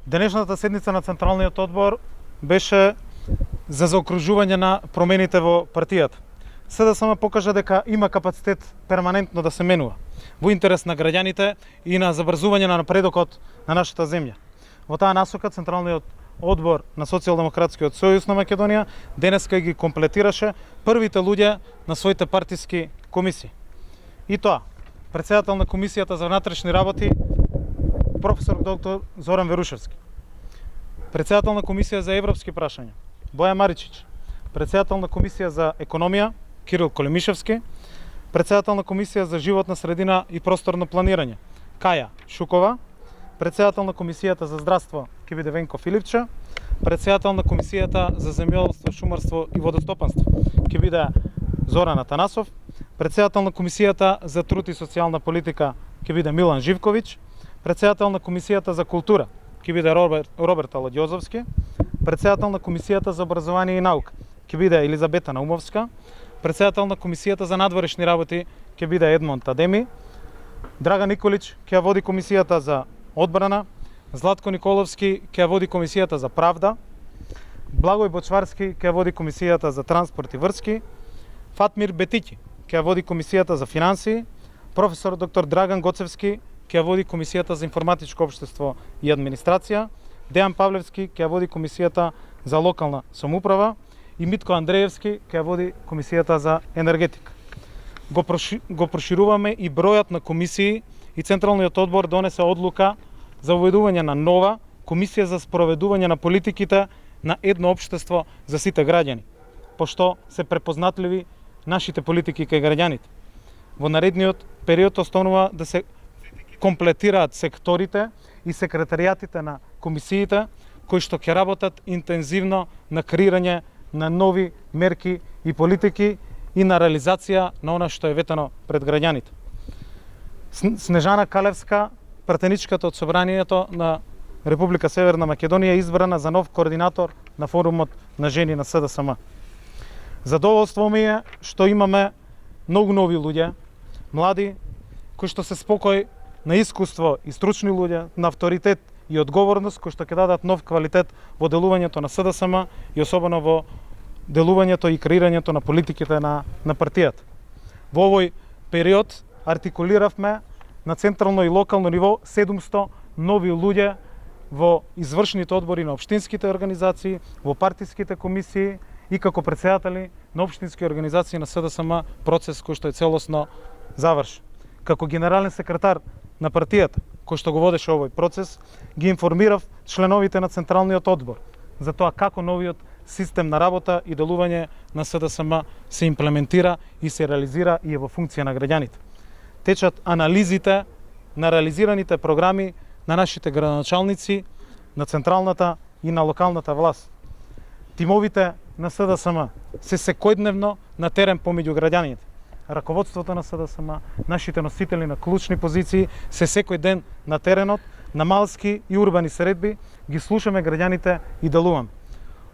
Денешната седница на Централниот одбор беше за заокружување на промените во партијата. СДСМ покажа дека има капацитет перманентно да се менува во интерес на граѓаните и на забрзување на напредокот на нашата земја. Во таа насока Централниот одбор на Социјалдемократскиот сојуз на Македонија денеска ги комплетираше првите луѓе на своите партиски комисии. И тоа, председател на Комисијата за внатрешни работи професор доктор Зоран Верушевски, председател на Комисија за европски прашања Боја Маричич, председател на Комисија за економија Кирил Колемишевски, председател на Комисија за животна средина и просторно планирање Каја Шукова, председател на Комисијата за здравство ќе биде Венко Филипче, председател на Комисијата за земјоделство, шумарство и водостопанство ќе биде Зоран Атанасов, председател на Комисијата за труд и социјална политика ќе биде Милан Живковиќ, председател на Комисијата за култура ќе биде Роберт Аладјозовски, председател на Комисијата за образование и наука ќе биде Елизабета Наумовска, председател на Комисијата за надворешни работи ќе биде Едмонд Адеми, Драган Николич ќе води Комисијата за одбрана, Златко Николовски ќе води Комисијата за правда, Благој Бочварски ќе води Комисијата за транспорт и врски, Фатмир Бетики ќе води Комисијата за финансии, професор доктор Драган Гоцевски ќе води Комисијата за информатичко општество и администрација, Дејан Павлевски ќе води Комисијата за локална самоуправа и Митко Андреевски ќе води Комисијата за енергетика. Го прошируваме и бројот на комисии и Централниот одбор донесе одлука за уведување на нова Комисија за спроведување на политиките на едно општество за сите граѓани, пошто се препознатливи нашите политики кај граѓаните. Во наредниот период останува да се комплетираат секторите и секретаријатите на комисиите кои што ќе работат интензивно на креирање на нови мерки и политики и на реализација на она што е ветено пред граѓаните. Снежана Калевска, пратеничката од Собранието на Република Северна Македонија, е избрана за нов координатор на форумот на жени на СДСМ. Задоволство ми е што имаме многу нови луѓе, млади, кои што се спокој на искуство и стручни луѓе, на авторитет и одговорност, кои што ќе дадат нов квалитет во делувањето на СДСМ и особено во делувањето и креирањето на политиките на партијата. Во овој период артикулиравме на централно и локално ниво 700 нови луѓе во извршните одбори на општинските организации, во партиските комисии и како председатели на општински организации на СДСМ, процес кој што е целосно завршен. Како генерален секретар на партијата, кој што го водеше овој процес, ги информирав членовите на Централниот одбор за тоа како новиот систем на работа и делување на СДСМ се имплементира и се реализира и е во функција на граѓаните. Течат анализите на реализираните програми на нашите градоначалници, на централната и на локалната власт. Тимовите на СДСМ се секојдневно на терен помеѓу граѓаните. Раководството на СДСМ, нашите носители на клучни позиции се секој ден на теренот, на малски и урбани средби, ги слушаме граѓаните и делуваме.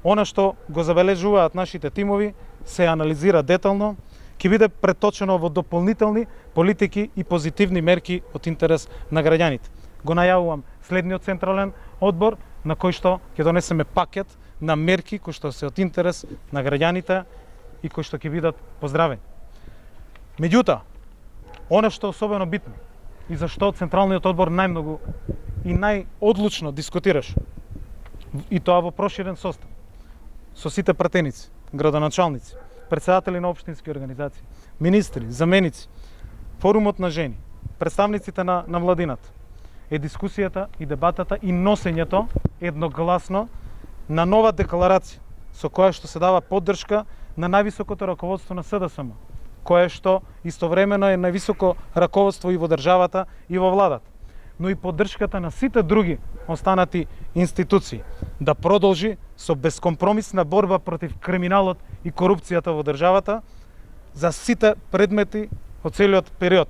Она што го забележуваат нашите тимови се анализира детално, ќе биде преточено во дополнителни политики и позитивни мерки од интерес на граѓаните. Го најавувам следниот централен одбор на кој што ќе донесеме пакет на мерки кои што се од интерес на граѓаните и кои што ќе бидат поздравени. Меѓутоа, она што е особено битно и зашто Централниот одбор најмногу и најодлучно дискутираш, и тоа во проширен состав, со сите пратеници, градоначалници, председатели на општински организации, министри, заменици, форумот на жени, представниците на младината, е дискусијата и дебатата и носењето едногласно на нова декларација со која што се дава поддршка на највисокото раководство на СДСМ, кое што истовремено е највисоко раководство и во државата и во владата, но и поддршката на сите други останати институции да продолжи со безкомпромисна борба против криминалот и корупцијата во државата за сите предмети од целиот период,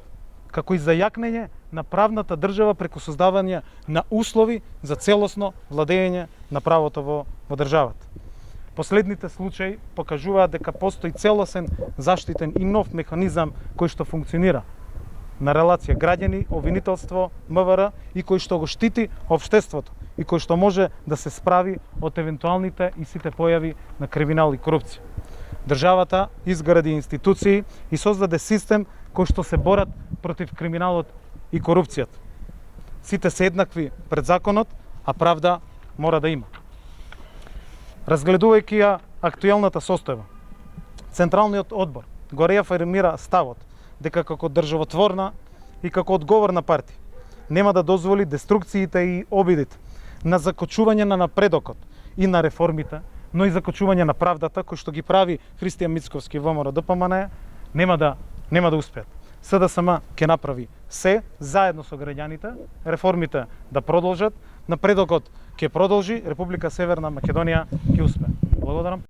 како и за јакнење на правната држава преку создавање на услови за целосно владење на правото во државата. Последните случаи покажуваат дека постои целосен, заштитен и нов механизам кој што функционира на релација граѓани, обвинителство, МВР и кој што го штити општеството и кој што може да се справи од евентуалните и сите појави на криминал и корупција. Државата изгради институции и создаде систем кој што се борат против криминалот и корупцијата. Сите се еднакви пред законот, а правда мора да има. Разгледувајќи ја актуелната состојба, Централниот одбор го реафирмира ставот дека како државотворна и како одговорна партија нема да дозволи деструкциите и обидите на закочување на напредокот и на реформите, но и закочување на правдата кој што ги прави Христијан Мицковски ВМРО ДПМН нема да успеат. СДСМ ќе направи се заедно со граѓаните, реформите да продолжат, напредокот ќе продолжи, Република Северна Македонија ќе успее. Благодарам.